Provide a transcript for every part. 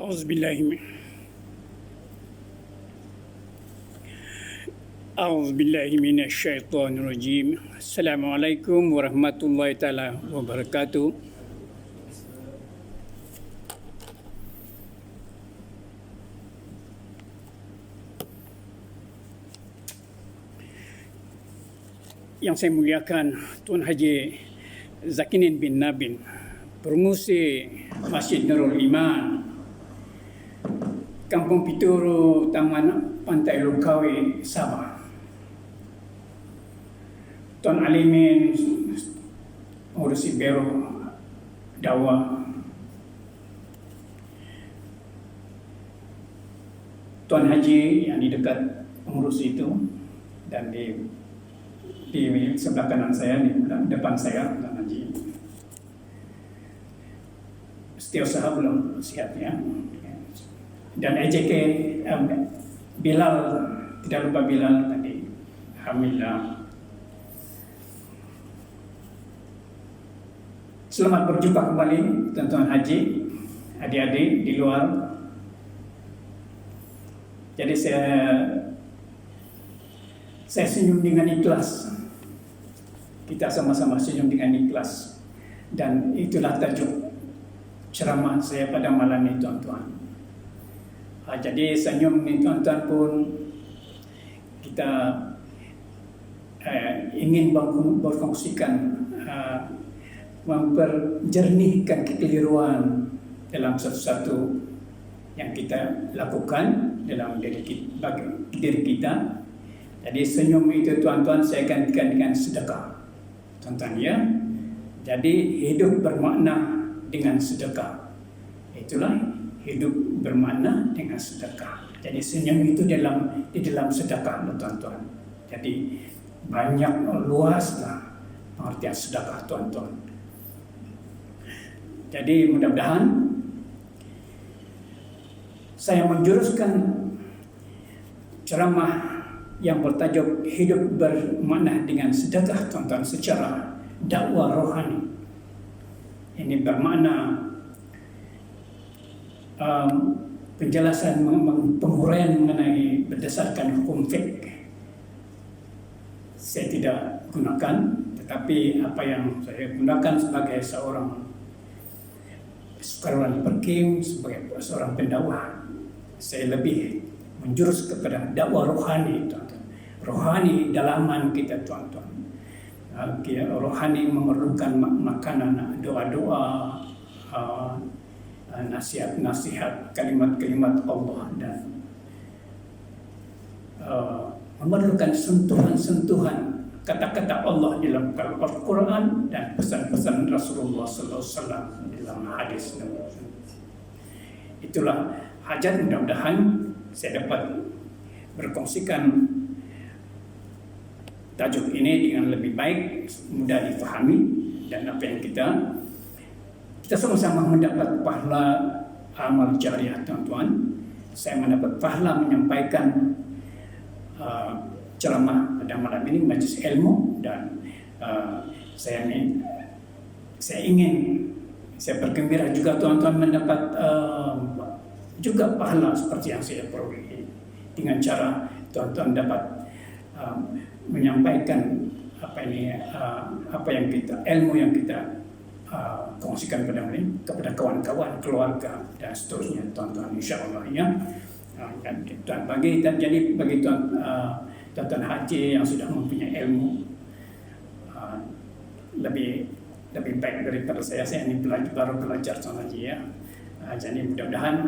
أعوذ بالله من أعوذ بالله من الشيطان الرجيم. السلام عليكم ورحمة الله تعالى وبركاته. Yang saya muliakan Tuan Haji Zakinin bin Nabin, Pengurusi Masjid Nurul Iman, Kampung Pituru, Taman Pantai Langkawi, Sabah. Tuan Alimin, Pengurusi Biro Dakwah, Tuan Haji yang di dekat pengurus itu, dan di sebelah kanan saya, di depan saya, Tuan Haji. Setiausaha belum siap ya. Dan EJK Bilal, tidak lupa Bilal tadi. Alhamdulillah. Selamat berjumpa kembali tuan-tuan haji, adik-adik di luar. Jadi saya senyum dengan ikhlas. Kita sama-sama senyum dengan ikhlas. Dan itulah tajuk ceramah saya pada malam ini, tuan-tuan. Jadi senyum ini, tuan-tuan, pun kita ingin berfungsikan, memperjernihkan kekeliruan dalam sesuatu yang kita lakukan dalam diri kita. Jadi senyum itu, tuan-tuan, saya gantikan dengan sedekah, tuan-tuan ya. Jadi hidup bermakna dengan sedekah. Itulah hidup bermakna dengan sedekah. Jadi senyum itu di dalam sedekah, tuan-tuan. Jadi banyak, luaslah pengertian sedekah, tuan-tuan. Jadi mudah-mudahan saya menjuruskan ceramah yang bertajuk hidup bermakna dengan sedekah, tuan-tuan, secara dakwah rohani. Ini bermakna penjelasan penguraian mengenai berdasarkan hukum fiqh. Saya tidak gunakan, tetapi apa yang saya gunakan sebagai seorang sukarelawan perkim, sebagai seorang pendakwah, saya lebih menjurus kepada dakwah rohani, tuan-tuan. Rohani dalaman kita, tuan-tuan. Rohani memerlukan makanan, doa-doa, nasihat-nasihat, kalimat-kalimat Allah, dan memerlukan sentuhan-sentuhan kata-kata Allah dalam Al-Quran dan pesan-pesan Rasulullah SAW dalam hadis. Itulah hajat, mudah-mudahan saya dapat berkongsikan tajuk ini dengan lebih baik, mudah difahami, dan apa yang kita sama-sama mendapat pahala amal jariah, tuan-tuan. Saya mendapat pahala menyampaikan ceramah pada malam ini, majlis ilmu, dan saya bergembira juga, tuan-tuan, mendapat juga pahala seperti yang saya peroleh dengan cara tuan-tuan dapat menyampaikan ilmu yang kita kongsikan kepada kawan-kawan, keluarga, dan seterusnya, tuan-tuan, insya-Allah ya. Dan bagi tuan-tuan haji yang sudah mempunyai ilmu lebih baik daripada saya ini baru belajar, tuan haji ya. Jadi mudah-mudahan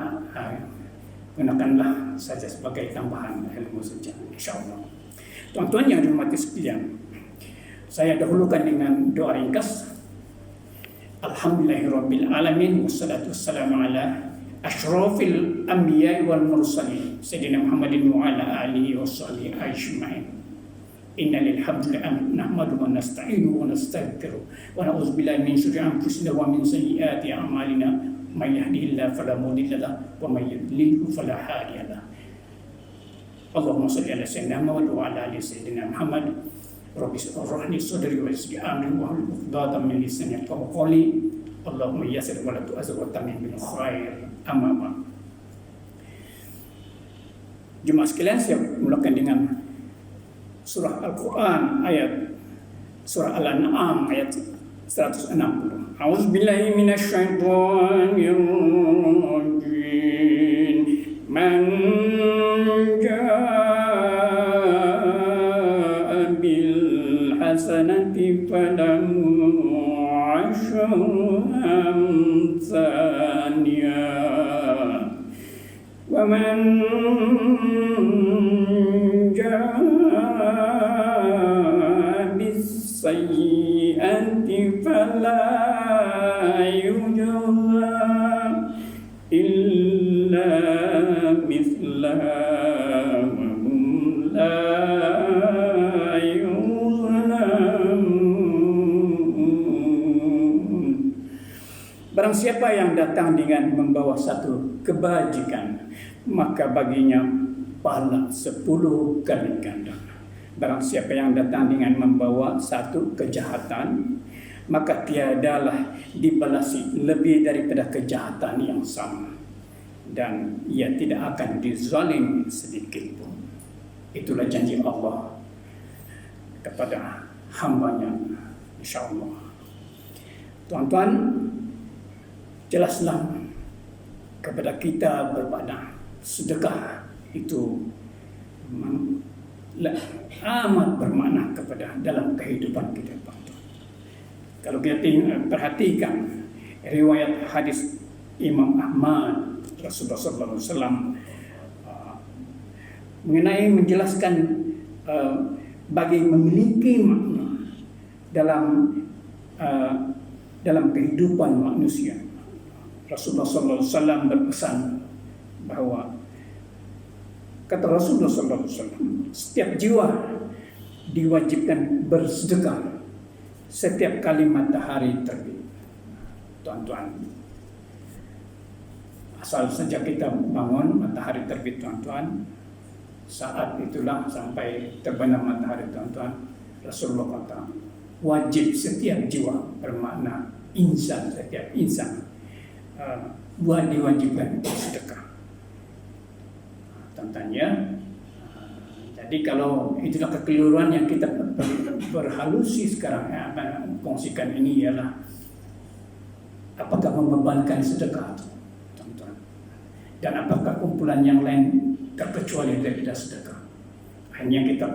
gunakanlah saja sebagai tambahan ilmu saja, insya-Allah. Tuan-tuan yang dihormati sekalian, saya dahulukan dengan doa ringkas. Alhamdulillahirabbil alamin, wassalatu wassalamu ala asyrafil anbiya'i wal mursalin sayyidina Muhammadin wa ala alihi washabihi ajmain. Innal hamdalillah nahmaduhu wa nasta'inuhu wa nastaghfiruh wa na'udzu billahi min shururi anfusina wa min sayyiati a'malina. May yahdihillahu fala mudilla lahu wa may yudlil fala hadiya lahu. Allahumma shalli ala sayyidina Muhammad wa ala ali sayyidina Muhammad. Rabbi shrah li sadri wa yassir li amri wahlul 'uqdatam min lisani yafqahu qawli. Allahumma yassir wa la tu'assir wa tamim bil khair. Amma ba'd. Jemaah sekalian, saya mulakan dengan surah Al-Quran ayat surah Al-An'am ayat 160. A'udzubillahi minasyaitonir rajim. Man jaa'a bil hasanati falahu 'asyru amsalha wa man jaa'a bis sayyi'ati fala yujza illa mithlaha wa hum la yuzlamun. Barang siapa yang datang dengan membawa satu kebajikan, maka baginya pahala 10 kali ganda. Barang siapa yang datang dengan membawa satu kejahatan, maka tiadalah dibalasi lebih daripada kejahatan yang sama, dan ia tidak akan dizalim sedikit pun. Itulah janji Allah kepada hambanya, insyaAllah. Tuan-tuan, jelaslah kepada kita berpada sedekah itu amat bermakna kepada dalam kehidupan kita. Kalau kita perhatikan riwayat hadis Imam Ahmad, Rasulullah SAW mengenai menjelaskan bagi memiliki makna dalam kehidupan manusia. Rasulullah SAW berpesan bahwa, kata Rasulullah SAW, setiap jiwa diwajibkan bersedekah setiap kali matahari terbit. Tuan-tuan, asal saja kita bangun matahari terbit, tuan-tuan, saat itulah sampai terbenam matahari, tuan-tuan, Rasulullah kata wajib setiap jiwa, bermakna insan, setiap insan buat diwajibkan bersedekah. Tuan-tuan, jadi kalau itulah kekeliruan yang kita berhalusi sekarang, kongsikan ini ialah apakah membebankan sedekah, tuan-tuan, dan apakah kumpulan yang lain terkecuali daripada sedekah. Hanya kita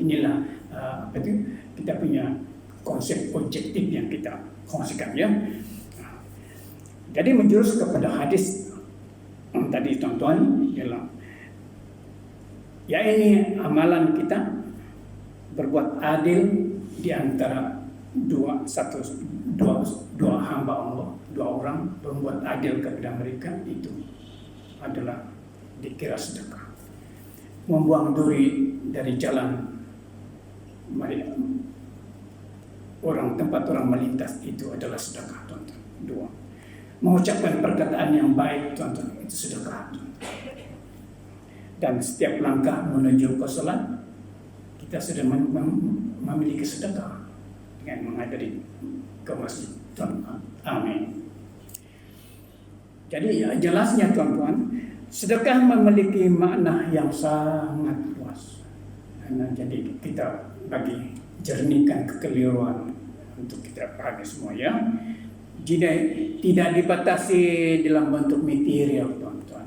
inilah apa itu, kita punya konsep objektif yang kita kongsikan, ya. Jadi menjurus kepada hadis tadi, tuan-tuan, ialah ya ini amalan kita berbuat adil di antara dua hamba Allah, dua orang, berbuat adil kepada mereka, itu adalah dikira sedekah. Membuang duri dari jalan orang, tempat orang melintas, itu adalah sedekah, tuan-tuan. Dua, mengucapkan perkataan yang baik, tuan-tuan, itu sedekah, tuan-tuan. Dan setiap langkah menuju ke salat, kita sudah memiliki sedekah dengan menghadiri ke masjid, tuan-tuan. Amin. Jadi jelasnya, tuan-tuan, sedekah memiliki makna yang sangat luas. Jadi kita bagi jernihkan kekeliruan untuk kita pahami semua, ya. Tidak dibatasi dalam bentuk material, tuan-tuan.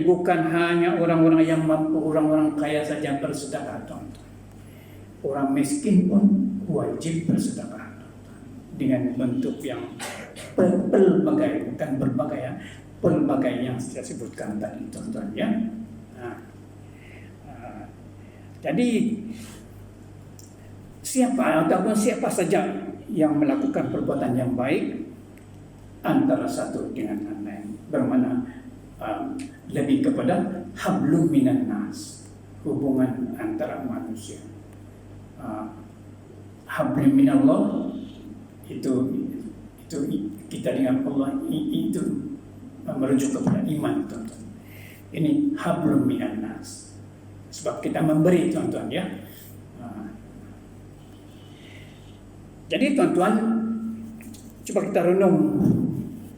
Bukan hanya orang-orang yang mampu, orang-orang kaya saja bersedekah, tuan-tuan. Orang miskin pun wajib bersedekah, tuan-tuan, dengan bentuk yang pelbagai, bukan berbagai, ya, pelbagai yang saya sebutkan tadi, tuan-tuan, ya. Jadi siapa saja yang melakukan perbuatan yang baik antara satu dengan yang lain, bermakna lebih kepada hablum minan nas, hubungan antara manusia. Hablum minallah itu kita dengan Allah, itu merujuk kepada iman, tuan-tuan. Ini hablum minan nas, sebab kita memberi, tuan-tuan, ya. Jadi, tuan-tuan, coba kita renung.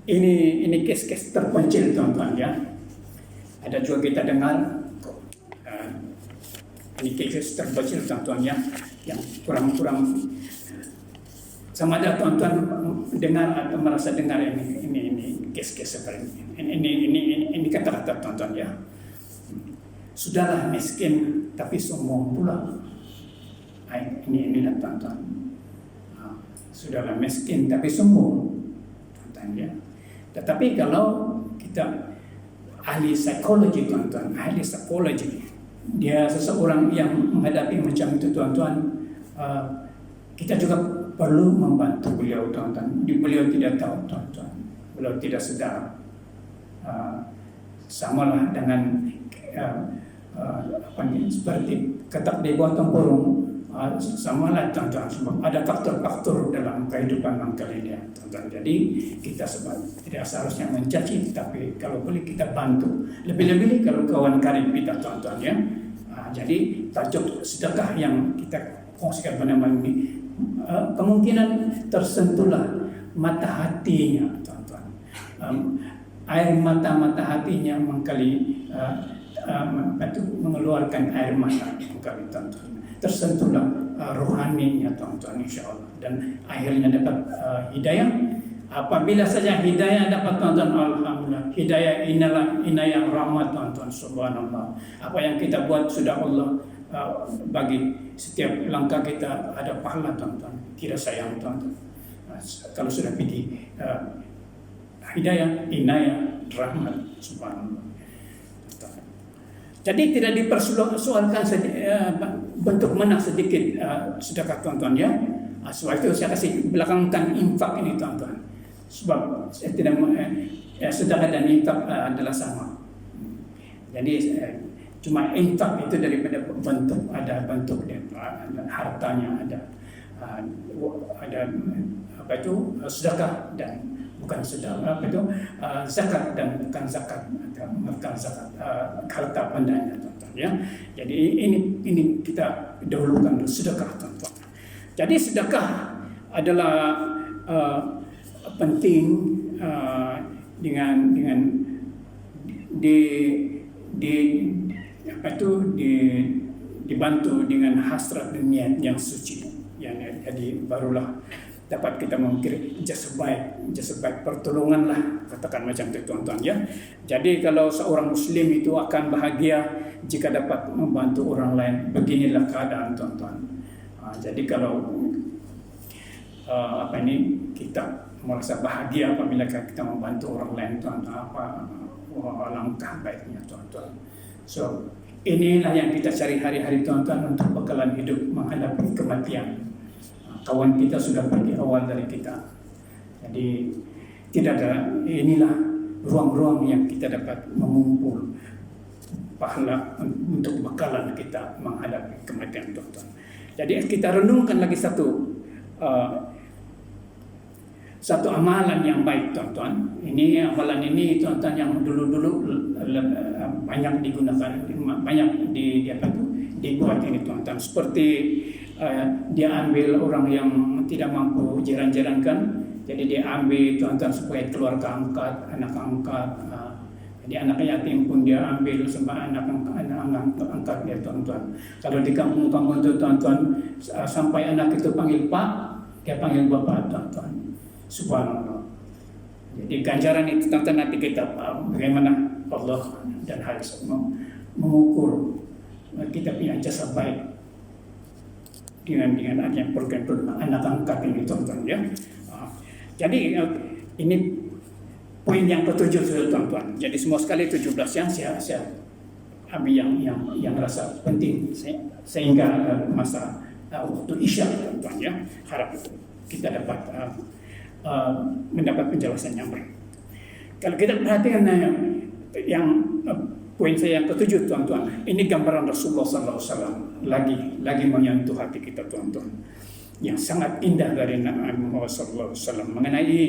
Ini kes-kes terpencil, tuan-tuan, ya. Ada juga kita dengar ini kes terkecil tuan-tuan yang kurang-kurang sama ada tuan-tuan dengar atau merasa dengar ini kes-kes seperti ini kata-kata tuan-tuan ya. Sudahlah miskin tapi sombong pula. Inilah tuan-tuan. Sudahlah miskin tapi sombong, tuan-tuan ya. Tetapi kalau kita ahli psikologi tuan-tuan, ahli psikologi, dia seseorang yang menghadapi macam itu tuan-tuan, kita juga perlu membantu beliau tuan-tuan. Beliau tidak tahu tuan-tuan, beliau tidak sedar. Samalah dengan seperti ketak di bawah tempurung, samalah tuan-tuan, sebab ada faktor-faktor dalam kehidupan mangkali dia tuan-tuan. Jadi kita sebab tidak seharusnya mencaci, tapi kalau boleh kita bantu, lebih-lebih kalau kawan karib kita tuan-tuan ya. Jadi tajuk sedekah yang kita kongsikan pada malam ini, kemungkinan tersentuhlah mata hatinya tuan-tuan. Air mata hatinya mengkali mengeluarkan air mata mengkali tuan-tuan. Tersentuhlah rohaninya tuan-tuan insya-Allah, dan akhirnya dapat hidayah. Apabila saja hidayah dapat tuan-tuan, alhamdulillah. Hidayah inayah rahmat tuan-tuan, subhanallah. Apa yang kita buat sudah Allah bagi setiap langkah kita ada pahala tuan-tuan. Tidak sayang tuan-tuan. Kalau sudah pilih hidayah, inayah, rahmat, subhanallah. Jadi tidak dipersoalkan bentuk mana sedikit sedekah tuan-tuan ya. Sebab itu saya kasih belakangkan infak ini tuan-tuan. Sebab saya tidak sedekah dan infak adalah sama. Jadi cuma infak itu daripada bentuk, ada bentuk dia, ada hartanya, ada apa itu sedekah dan bukan sedekah, apa itu zakat dan bukan zakat, bukan zakat, harta pandanya tuan-tuan ya. Jadi ini kita dahulukan sedekah tuan-tuan. Jadi sedekah adalah penting dengan dibantu dengan hasrat dan niat yang suci. Jadi barulah dapat kita mengukir jasa baik pertolongan, katakan macam itu tuan-tuan ya. Jadi kalau seorang muslim itu akan bahagia jika dapat membantu orang lain. Beginilah keadaan tuan-tuan. Jadi kalau kita merasa bahagia apabila kita membantu orang lain tuan-tuan, langkah baiknya tuan-tuan. So inilah yang kita cari hari-hari tuan-tuan untuk bekalan hidup menghadapi kematian. Kawan kita sudah pergi awal dari kita. Jadi tidak ada, inilah ruang-ruang yang kita dapat mengumpul pahala untuk bekalan kita menghadapi kematian tuan-tuan. Jadi kita renungkan lagi satu amalan yang baik tuan-tuan. Ini amalan ini tuan-tuan yang dulu-dulu banyak digunakan, banyak dibuat ini tuan-tuan. Seperti dia ambil orang yang tidak mampu jiran-jirankan, jadi dia ambil tuan-tuan supaya keluarga angkat, anak angkat. Jadi anak yatim pun dia ambil sebab anak angkat dia tuan-tuan. Kalau di kampung-kampung itu tuan-tuan, sampai anak itu panggil Pak, dia panggil Bapak tuan-tuan. Subhanallah. Jadi ganjaran itu tuan-tuan nanti kita bagaimana Allah dan hadis mengukur kita punya jasa baik dengan adanya program anak angkat ini tuan-tuan ya. Jadi ini poin yang ke-7 tuan-tuan. Jadi semua sekali 17 yang saya ambil yang rasa penting sehingga masa waktu Isya tuan-tuan ya. Harap kita dapat mendapat penjelasan yang baik. Kalau kita perhatikan yang poin saya yang ke-7 tuan-tuan, ini gambaran Rasulullah SAW lagi menyentuh hati kita tuan-tuan, yang sangat indah dari Nabi Muhammad SAW mengenai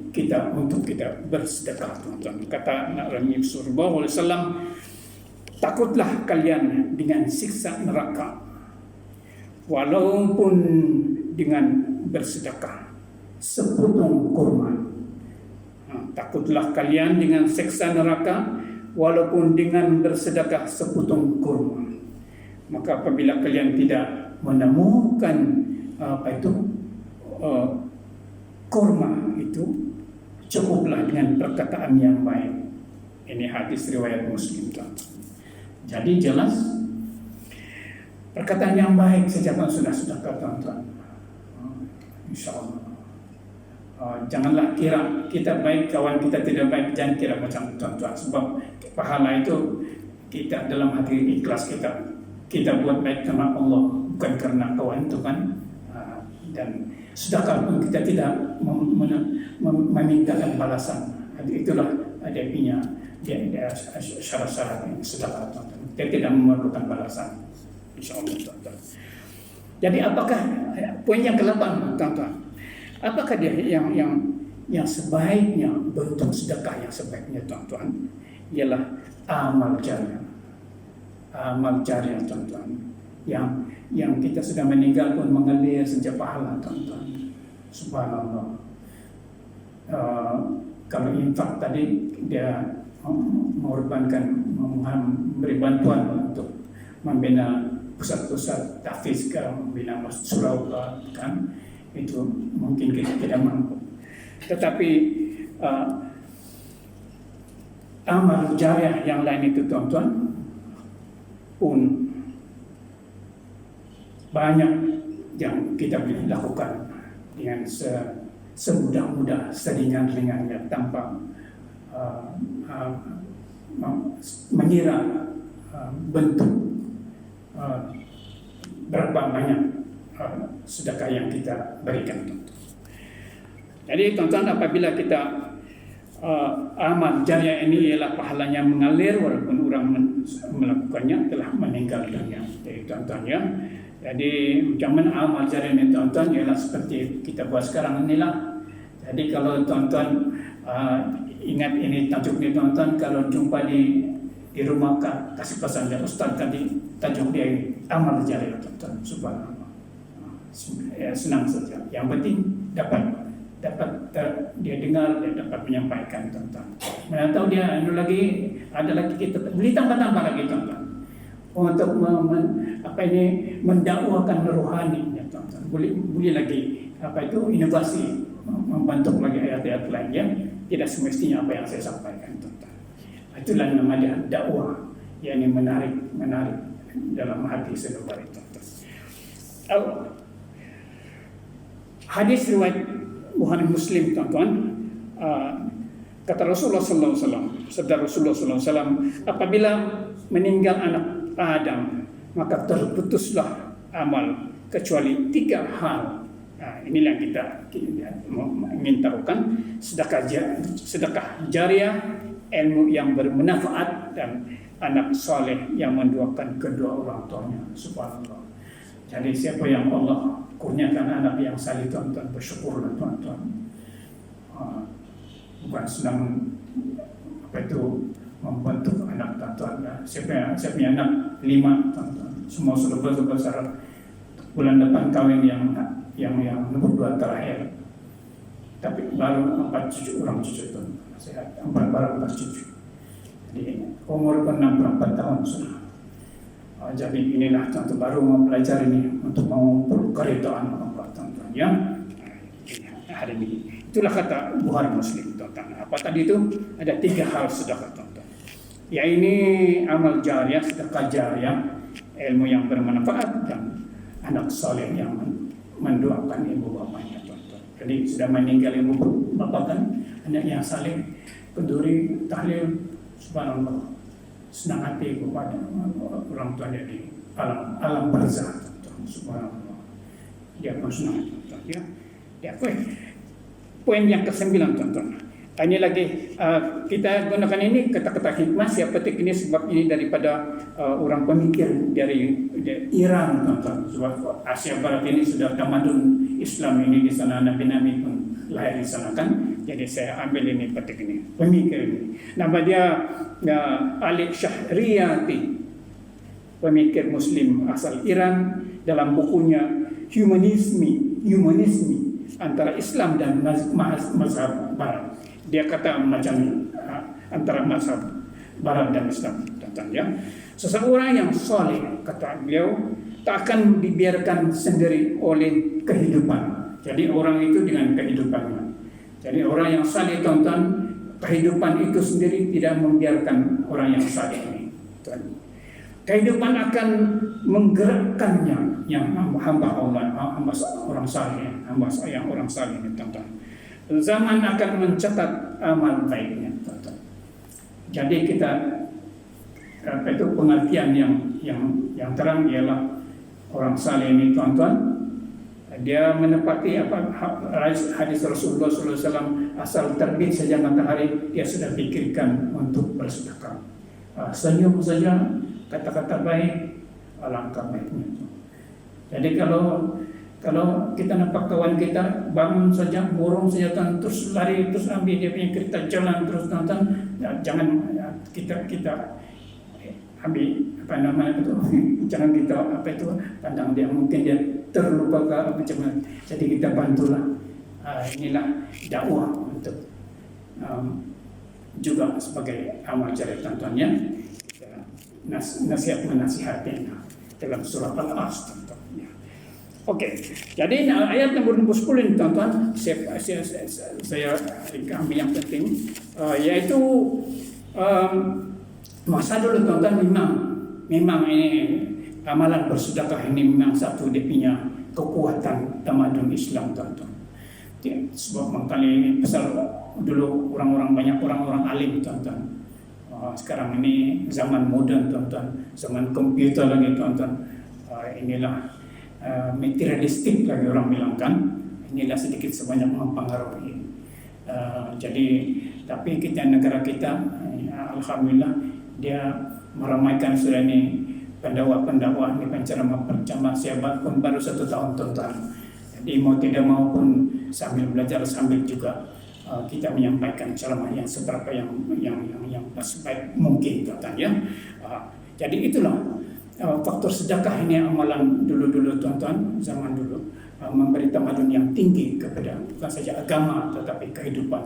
kita untuk kita bersedekah tuan-tuan. Kata Nabi Sallallahu Alaihi Wasallam, takutlah kalian dengan siksa neraka walaupun dengan bersedekah sepotong kurma. takutlah kalian dengan siksa neraka walaupun dengan bersedekah sepotong kurma. Maka apabila kalian tidak menemukan kurma itu, cukuplah dengan perkataan yang baik. Ini hadis riwayat Muslim, tuan-tuan. Jadi jelas perkataan yang baik sejak sudah sedekah, tuan-tuan. InsyaAllah. Janganlah kira kita baik, kawan kita tidak baik. Jangan kira macam tuan-tuan. Sebab pahala itu kita dalam hati ikhlas kita buat baik karena Allah, bukan karena kawan itu kan. Dan sedekah pun kita tidak memintakan balasan. Itulah adabnya dia syarat-syarat sedekah, tuan-tuan. Kita tidak memerlukan balasan. InsyaAllah, tuan-tuan. Jadi apakah poin yang ke-8, tuan-tuan? Apakah dia yang sebaiknya, bentuk sedekah yang sebaiknya, tuan-tuan, ialah amal jariah. Amal jariah, tuan-tuan, yang kita sudah meninggal pun mengalir sejak pahala, tuan-tuan. Subhanallah. Kalau infak tadi dia mengorbankan, memberi bantuan untuk membina pusat-pusat tahfiz, membina masjid surau, kan, itu mungkin kita tidak mampu. Tetapi amal jariah yang lain itu, tuan-tuan, pun banyak yang kita boleh lakukan dengan semudah-mudah, seringan-ringannya, tanpa mengira bentuk berapa banyak sedekah yang kita berikan, tuan-tuan. Jadi, tuan-tuan, apabila kita amal jariah ini ialah pahalanya mengalir walaupun orang melakukannya telah meninggal dunia. Jadi, tuan-tuan, ya. Jadi macam mana amal jariah ini, tuan-tuan, ialah seperti kita buat sekarang inilah. Jadi kalau tuan-tuan ingat ini tajuk ni, tuan-tuan, kalau jumpa di rumah kasih pesan dari Ustaz tadi, tajuk dia ini amal jariah, tuan-tuan. Subhanallah. Ya, senang saja. Yang penting dapat dia dengar, dia dapat menyampaikan, tuan-tuan. Mana tahu dia ada lagi kita beli tambah-tambah lagi, tuan-tuan, untuk mendakwakan rohani, ya, tuan-tuan. Boleh lagi inovasi, membentuk lagi ayat-ayat lain yang tidak semestinya apa yang saya sampaikan, tuan-tuan. Itulah namanya dakwah, yang menarik dalam hati seluruh, tuan-tuan. Hadis riwayat Bukhari Muslim, tuan-tuan, kata Rasulullah SAW, sabda Rasulullah SAW, apabila meninggal anak Adam, maka terputuslah amal kecuali 3 hal. Inilah yang kita ingin tahukan: sedekah jariah, ilmu yang bermanfaat, dan anak soleh yang mendoakan kedua orang tuanya. Subhanallah. Jadi siapa yang Allah kurniakan anak yang saleh, tuan-tuan, bersyukurlah, tuan-tuan. Bukan senang membentuk anak, tuan-tuan. Siapa yang anak 5, tuan-tuan, semua sudah besar. Bulan depan kawin yang nomor 2 terakhir. Tapi baru 4 orang cucu, tuan. Sehat, baru 4 cucu. Jadi umur 64 tahun sudah. Jadi inilah, tuan-tuan, baru mempelajari ini untuk mengumpul keridhaan Allah, tuan-tuan, ya. Hari ini itulah kata Bukhari Muslim, tuan-tuan. Apa tadi itu? Ada 3 hal sedekah, tuan-tuan. Ya, ini amal jariah, sedekah jariah, ilmu yang bermanfaat, dan anak saleh yang mendoakan ibu bapanya, tuan-tuan. Jadi sudah meninggal ibu bapak kan, anak yang saleh, penduri tahlil, subhanallah. Senang hati kepada orang tuanya di alam barzah, tuan-tuan. Subhanallah. Dia pun senang, tuan-tuan, ya. Poin yang ke-9, tuan-tuan. Ini lagi kita gunakan ini kata-kata hikmah. Saya petik ini sebab ini daripada orang pemikir dari Iran, tuan-tuan. Sebab Asia Barat ini sudah tamadun Islam ini di sana, Nabi pun lahir di sana kan. Jadi saya ambil ini, petik ini, pemikir ini. Nama dia Ali Shahriyati, pemikir Muslim asal Iran, dalam bukunya Humanisme antara Islam dan mazhab Barat. dia kata macam antara mazhab Barat dan Islam, ya. Seseorang yang saleh, kata beliau, tak akan dibiarkan sendiri oleh kehidupan. Jadi orang itu dengan kehidupannya. Jadi orang yang saleh, tuan-tuan, kehidupan itu sendiri tidak membiarkan orang yang saleh ini. Kehidupan akan menggerakkannya, yang hamba Allah, hamba orang saleh, hamba yang orang saleh ini, tuan-tuan. Zaman akan mencatat amal baiknya, tuan-tuan. Jadi kita itu pengertian yang terang ialah orang saleh ini, tuan-tuan, dia menepati hadis Rasulullah SAW, asal terbit saja matahari dia sudah pikirkan untuk bersedekah. Senyum saja, kata-kata baik, alangkah baiknya. Jadi kalau kita nampak kawan kita bangun saja, burung saja, terus lari, terus ambil dia punya kereta jalan terus, tuan-tuan, jangan kita ambil jangan kita pandang dia, mungkin dia terluka ke macam mana. Jadi kita bantulah. Inilah dakwah untuk juga sebagai amal jariah, tuan-tuannya. Nasihat menasihati dalam surah Al-As, tuan-tuan. Okey, jadi ayat nombor 10 ini, tuan-tuan, saya ambil yang penting, yaitu masa dulu, tuan-tuan, memang ini amalan bersedekah ini memang satu dia punya kekuatan tamadun Islam, tuan-tuan. Sebab makanya ini pasal dulu banyak orang-orang alim, tuan-tuan. Sekarang ini zaman moden, tuan-tuan, zaman komputer lagi, tuan-tuan. Inilah materialistik lagi orang bilang kan. Inilah sedikit sebanyak mempengaruhi. Jadi tapi negara kita, alhamdulillah, dia meramaikan sudah ini pendakwa ini, penceramah sahabat pun baru 1 tahun, tuan-tuan. Jadi mau tidak mau pun sambil belajar, sambil juga kita menyampaikan ceramah yang seberapa yang sebaik mungkin, tuan-tuan, ya. Jadi itulah faktor sedekah ini, amalan dulu, tuan-tuan, zaman dulu, memberi tamadun yang tinggi kepada bukan saja agama tetapi kehidupan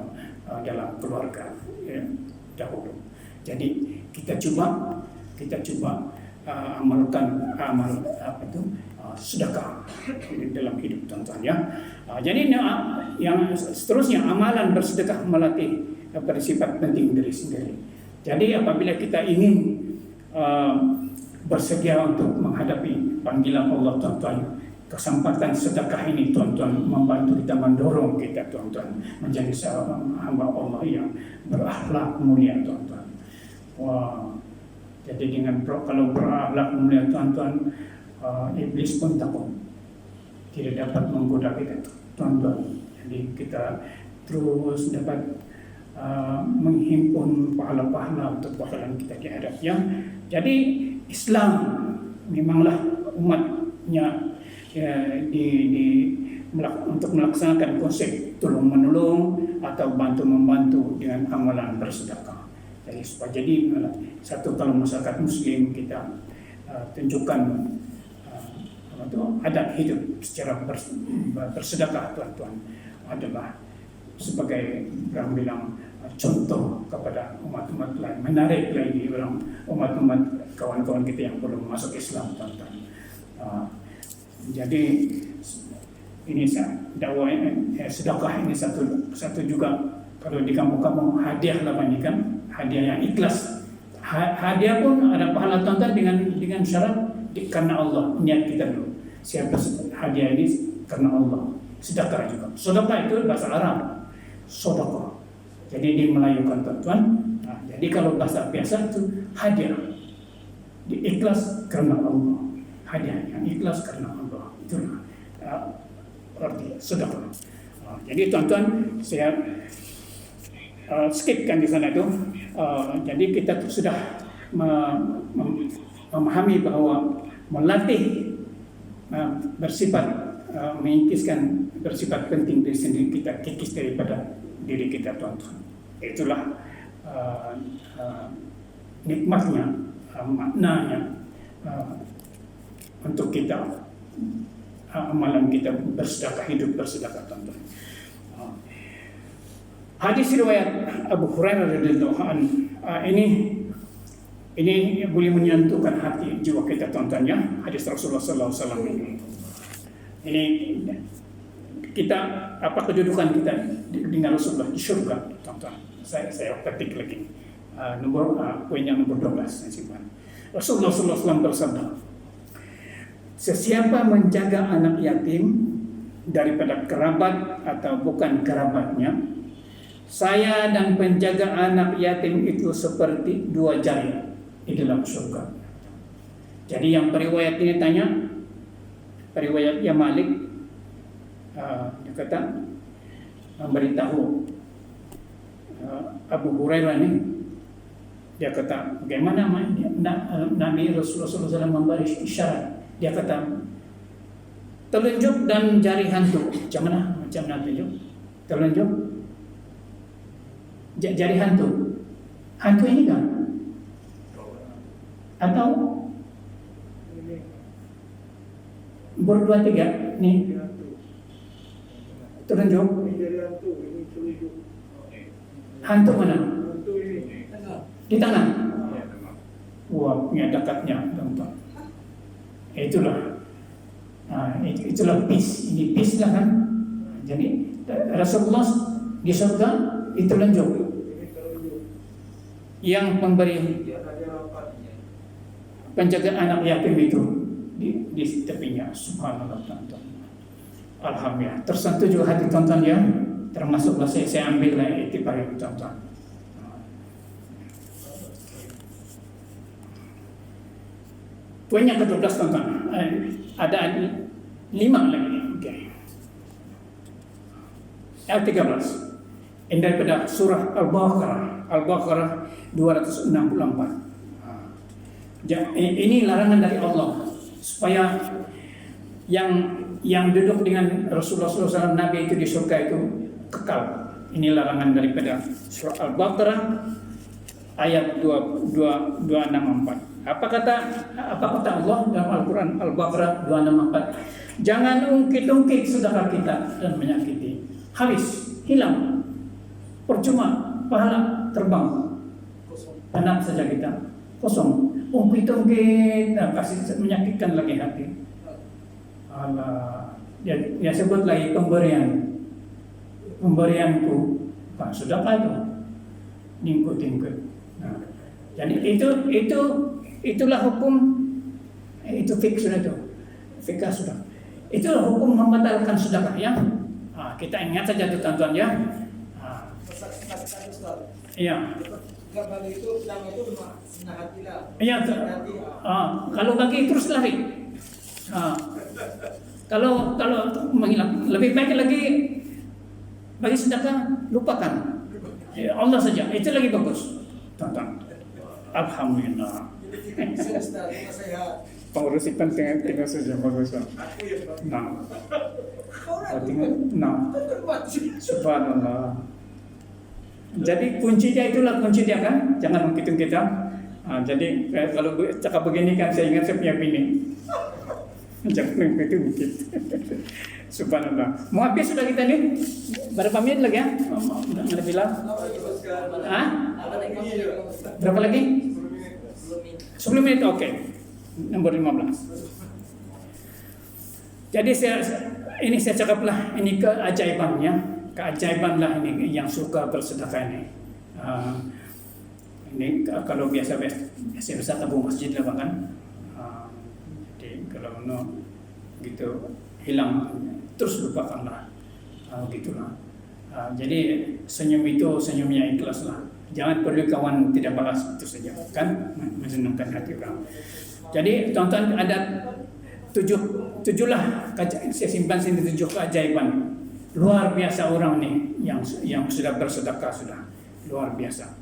dalam keluarga, ya, dahulu. Jadi kita coba amalkan amal sedekah dalam hidup, tuan-tuan, ya. Jadi yang seterusnya, amalan bersedekah melatih bersifat penting diri sendiri. Jadi apabila kita ingin bersedia untuk menghadapi panggilan Allah, tuan-tuan, kesempatan sedekah ini, tuan-tuan, membantu kita, mendorong kita, tuan-tuan, menjadi seorang hamba Allah yang berakhlak mulia, tuan-tuan. Wah, jadi kalau berakhlak mulia, tuan-tuan, iblis pun takut, tidak dapat menggoda kita, tuan-tuan. Jadi kita terus dapat menghimpun pahala-pahala untuk pahala kita di hadapnya. Jadi Islam memanglah umatnya untuk melaksanakan konsep tolong menolong atau bantu membantu dengan amalan bersedekah. Jadi satu, kalau masyarakat Muslim kita tunjukkan adat hidup secara bersedekah, tuan-tuan, adalah sebagai orang bilang contoh kepada umat-umat lain, menarik lagi orang umat-umat kawan-kawan kita yang belum masuk Islam, tuan-tuan. Jadi ini dakwah sedekah ini satu juga, kalau di kampung-kampung hadiah lah banyak kan, hadiah yang ikhlas. Hadiah pun ada pahala, tuan-tuan, dengan syarat karena Allah, niat kita dulu. Siapa hadiah ini karena Allah. Sedekah juga. Sedekah itu bahasa Arab. Sedekah. Jadi di Melayu kan, tuan-tuan. Jadi kalau bahasa biasa itu hadiah. Ikhlas karena Allah. Hadiah yang ikhlas karena Allah. Itulah arti sedekah. Jadi tuan-tuan, saya skipkan di sana itu. Jadi kita sudah memahami bahwa melatih bersifat mengikiskan bersifat penting dari sendiri kita, kikis daripada diri kita, tuan-tuan. Itulah nikmatnya, maknanya untuk kita amalan kita bersedekah, hidup bersedekah, tuan-tuan. Hadis riwayat Abu Hurairah radhiyallahu anhu. Ini boleh menyentuhkan hati jiwa kita tontonnya. Hadis Rasulullah sallallahu alaihi wasallam ini kita apa kedudukan kita dengan Rasulullah di surga, tonton. Saya ketik lagi poin yang nomor 12 simpan. Rasulullah sallallahu alaihi wasallam bersabda, sesiapa menjaga anak yatim daripada kerabat atau bukan kerabatnya, saya dan penjaga anak yatim itu seperti dua jari di dalam surga. Jadi yang periwayat ini tanya, periwayat yang Malik, dia kata memberitahu Abu Hurairah ini, dia kata bagaimana Nabi Rasulullah SAW memberi isyarat. Dia kata telunjuk dan jari hantu. Macam mana telunjuk? Telunjuk jari hantu. Hantu ini kan? Atau berdua tiga nih telunjuk. Hantu mana? Di tangan. Wah, punya dekatnya, teman-teman. Itulah peace. Ini peace lah kan. Jadi Rasulullah di surga itu telunjuk. Yang pemberi penjaga anak yatim itu di tepinya. Subhanallah, tonton. Alhamdulillah. Tersentuh juga hati tonton ya. Termasuklah saya ambil lah itibar itu tonton. Poin yang ke-12 tonton. Ada 5 lagi. Okay. Ayat 13. Ini daripada surah Al-Baqarah 264. Ini larangan dari Allah supaya yang duduk dengan Rasulullah SAW Nabi itu di surga itu kekal. Ini larangan daripada surah Al-Baqarah ayat 264. Apa kata Allah dalam Al-Quran Al-Baqarah 264? Jangan ungkit-ungkit sedekah kita dan menyakiti. Habis, hilang, percuma, pahala terbang, penat saja kita, kosong. Ungkit-ungkit, kasih menyakitkan lagi hati. Allah, dia sebut lagi pemberianku, Pak, sedekah itu, tingkut. Nah, jadi itulah hukum, itu fik sudah itu, fikah sudah. Itulah hukum membatalkan sedekah ya. Kita ingat saja tuh tuan-tuan ya. Iya. Iya. Kalau bagi terus lari. Kalau menghilang, lebih baik lagi bagi sedekah lupakan. Allah saja, itu lagi bagus. Tonton. Alhamdulillah. Pengurusan tinggal saja bagus. Subhanallah. Jadi kuncinya itulah kunci dia kan, jangan menghitung kita. Jadi kalau cakap begini kan saya ingat saya punya bini. Jangan menghitung kita. Subhanallah. Mau habis sudah kita nih? Berapa menit lagi ya? Ada bilang? Berapa lagi? 10 menit, oke. Nomor 15. Jadi saya cakaplah ini keajaibannya, keajaibanlah ini yang suka bersedekah ini. Ini kalau biasa tabung masjid lah kan. Kalau gitu hilang terus lupakanlah, gitulah. Jadi senyumnya ikhlas lah. Jangan perlu kawan tidak balas itu saja kan menyenangkan hati orang. Jadi tonton ada tujuh lah, saya simpan sini 7 keajaiban luar biasa orang nih yang sudah bersedekah sudah luar biasa.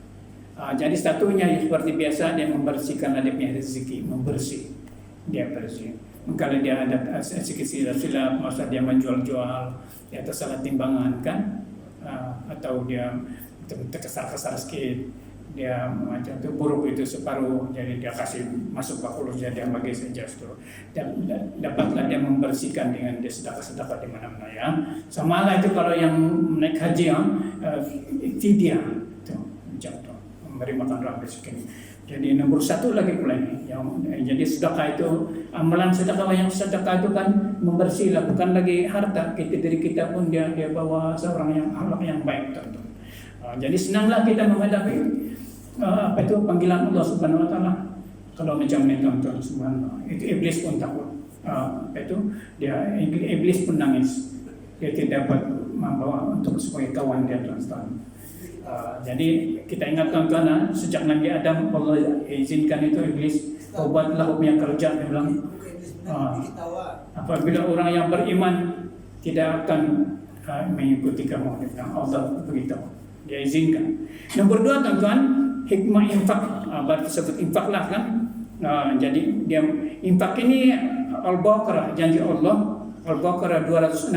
Jadi satunya seperti biasa dia membersihkan dia punya rezeki, dia bersih. Kalau dia ada sedikit silap, masa dia menjual-jual di atas salah timbangan kan, atau dia terkesar-kesar sedikit, dia macam itu buruk itu separuh, jadi dia kasih masuk bakulur, jadi dia bagi saja itu. Dan dapatlah dia membersihkan dengan dia sedekah di mana-mana ya. Sama lah itu kalau yang naik haji ya, fidyah itu macam tu, memberi makan orang miskin. Jadi nomor satu lagi pula ini jadi sedekah itu, amalan sedekah itu kan membersihlah, bukan lagi harta kita, diri kita pun dia bawa seorang yang akhlak yang baik tentu. Jadi senanglah kita menghadapi panggilan Allah Subhanahu Wa Taala. Kalau macam ini tuan-tuan subhanallah, itu iblis pun takut. Iblis pun nangis, dia tidak dapat membawa untuk sebagai kawan dia tuan-tuan. Jadi kita ingat tuan-tuan, sejak Nabi Adam Allah izinkan itu iblis, buatlah punya kerja, dia bilang apabila orang yang beriman tidak akan mengikuti kamu, dia bilang Allah beritahu, dia izinkan. Nomor 2 tuan-tuan, hikmah infak, berarti sebut infak lah kan. Jadi dia infak ini Al-Baqarah, janji Allah Al-Baqarah 261,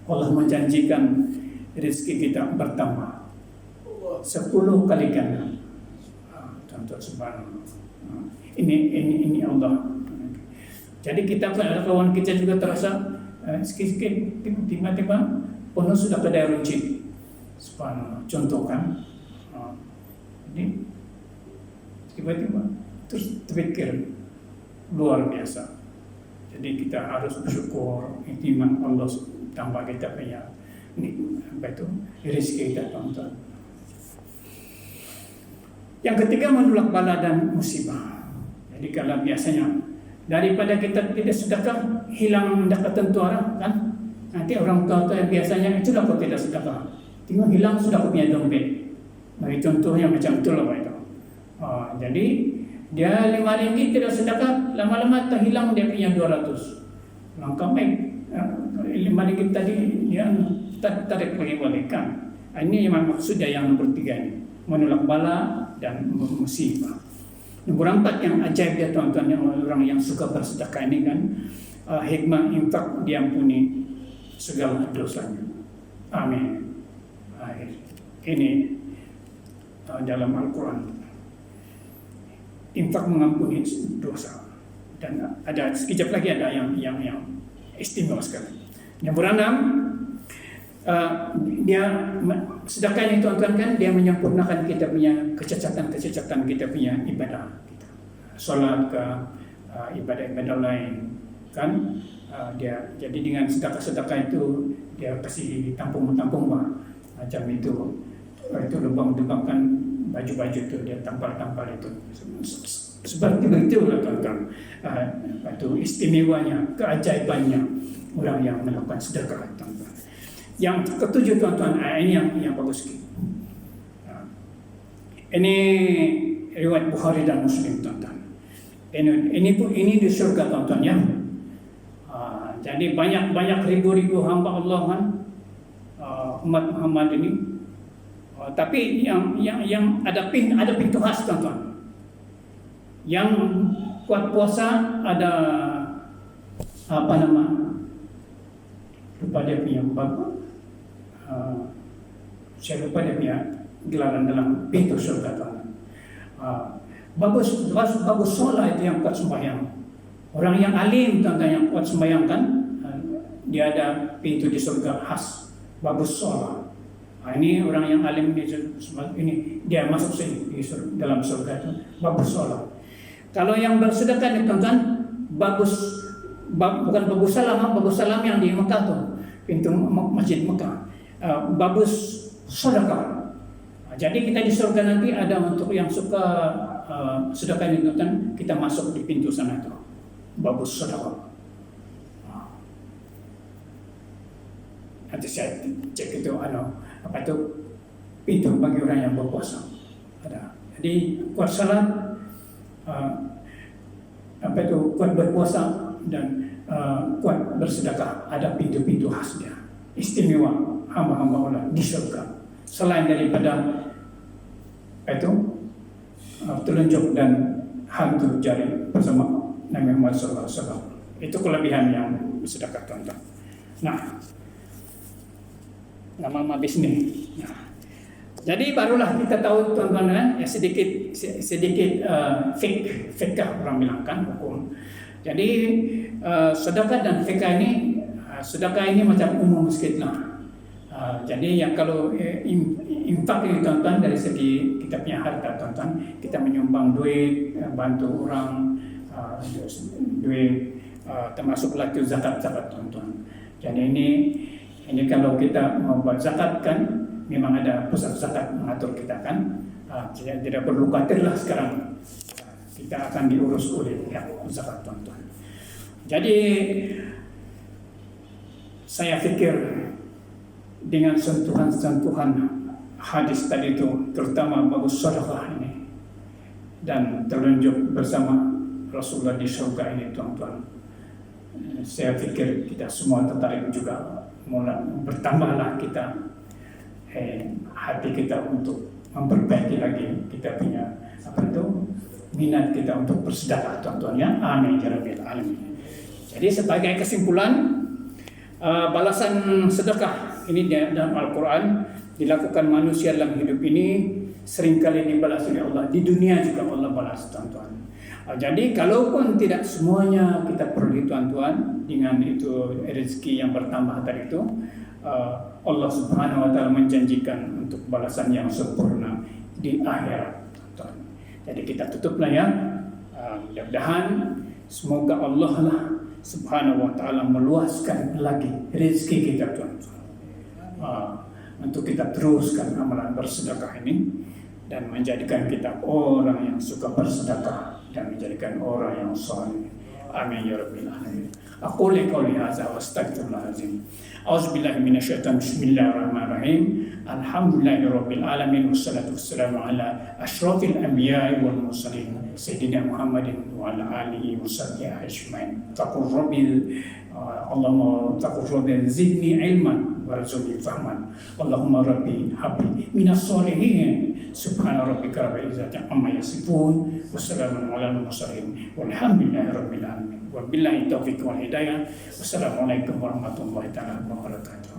Allah menjanjikan rezeki kita bertambah 10 kali ganda. Tuan-tuan subhanallah. Ini Allah. Jadi kita kawan kita juga terasa sikit-sikit tiba-tiba penuh sudah kedai runcit. Subhanallah. Contoh kan. Jadi tiba-tiba terus terpikir luar biasa. Jadi kita harus bersyukur, iman Allah tambah kita punya rezeki kita tuan-tuan. Yang ketiga, menolak bala dan musibah. Jadi kalau biasanya daripada kita tidak sedekah, hilang mendapat tentu orang kan. Nanti orang tua yang biasanya itulah kau tidak sedekah, tinggal hilang sudah kau punya dompet. Bagi contohnya macam itulah Pak itu. Jadi dia RM5 tidak sedekah, lama-lama terhilang dia punya 200. Langkah baik RM5 tadi dia tarik balik-balikan. Ini memang maksudnya yang nomor 3 ini, menolak bala dan musibah. Nomor 4 yang ajaib ya tuan-tuan, yang orang yang suka bersedekah ini kan, hikmah infak diampuni segala dosanya. Amin. Ini dalam Al-Quran, infak mengampuni dosa. Dan ada sekejap lagi ada yang istimewa sekali. Nomor 6, dia sedekah ini tuan-tuan kan, dia menyempurnakan kita punya kecacatan kita punya ibadah kita. Salat ke ibadah-ibadah lain kan, dia jadi dengan sedekah itu dia kasih tampung macam itu lubang kan baju-baju itu dia tampal itu seperti itu lah tuan-tuan. Itu istimewanya, keajaibannya orang yang melakukan sedekah tuan-tuan. Yang ketujuh tuan-tuan, ini yang bagus. Ini riwayat Bukhari dan Muslim tuan-tuan. Ini di surga tuan-tuan ya. Jadi banyak ribu-ribu hamba Allah kan, umat Muhammad ini. Tapi yang ada pintu khas tuan-tuan. Yang kuat puasa ada lupa dia punya saya lupa dia punya gelaran dalam pintu surga tuan. Bagus sholat itu yang kuat sembahyang. Orang yang alim tuan-tuan yang kuat sembahyang kan, dia ada pintu di surga khas, bagus sholat. Ini orang yang alim ini dia masuk sini dalam surga itu, bagus sholat. Kalau yang bersedekah itu tuan-tuan, bukan bagus salam yang di Mekah tuh, pintu masjid Mekah. Bagus sedekah. Jadi kita di surga nanti ada untuk yang suka sedekah ini tuan, kita masuk di pintu sana tuh. Bagus sedekah. Nanti saya cek itu pintu bagi orang yang berpuasa. Ada. Jadi kuat salat, kuat berpuasa dan kuat bersedekah, ada pintu-pintu khasnya, istimewa hamba-hamba Allah di surga. Selain daripada telunjuk dan hantu jari bersama Nabi Muhammad SAW. Itu kelebihan yang sedekah tuan-tuan. Nah, nama bisnis. Nah, jadi barulah kita tahu tuan-tuan ya sedikit fikih orang bilang kan hukum. Jadi sedekah dan fikih ini, sedekah ini macam umum sedikit lah. Jadi yang kalau infak ini tuan-tuan, dari segi kita punya harta tuan-tuan, kita menyumbang duit, bantu orang, duit, termasuklah itu zakat tuan-tuan. Jadi ini kalau kita membuat zakat kan, memang ada pusat zakat mengatur kita kan, tidak perlu khawatirlah sekarang, kita akan diurus oleh pihak zakat tuan-tuan. Jadi saya pikir dengan sentuhan-sentuhan hadis tadi itu, terutama bagus sedekah ini, dan terunjuk bersama Rasulullah di surga ini tuan-tuan, saya pikir kita semua tertarik juga, mulai bertambahlah kita hati kita untuk memperbaiki lagi kita punya minat kita untuk bersedekah tuan-tuan ya. Amin ya rabbil alamin. Jadi sebagai kesimpulan, balasan sedekah ini dalam Al-Quran dilakukan manusia dalam hidup ini seringkali dibalas oleh Allah, di dunia juga Allah balas tuan-tuan. Jadi kalaupun tidak semuanya kita perlu tuan-tuan, dengan itu rezeki yang bertambah tadi itu, Allah Subhanahu wa taala menjanjikan untuk balasan yang sempurna di akhirat tuan-tuan. Jadi kita tutuplah ya, mudah-mudahan semoga Allah lah Subhanahu wa taala meluaskan lagi rezeki kita tuan-tuan, untuk kita teruskan amalan bersedekah ini dan menjadikan kita orang yang suka bersedekah dan menjadikan orang yang saleh. Amin ya rabbil alamin. Aqul qouli hadza wa astaghfirullahalazim. Auzubillahi minasyaitonir bismillahirrahmanirrahim. Alhamdulillahirabbil alamin wassalatu wassalamu ala asyrafil anbiya'i wal mursalin sayyidina Muhammadin wa ala alihi washabbihi ajmain. Taqul rabbil Allahumma taqul rabbil zidni ilman warzuqni fahman. Allahumma rabbi habli minas sholihin. Subhana rabbika rabbil izzati amma yasifun. Wassalamun ala mursalin walhamdulillahi rabbil alamin. Wabillahi taufiq wal hidayah. Wassalamualaikum warahmatullahi taala wabarakatuh.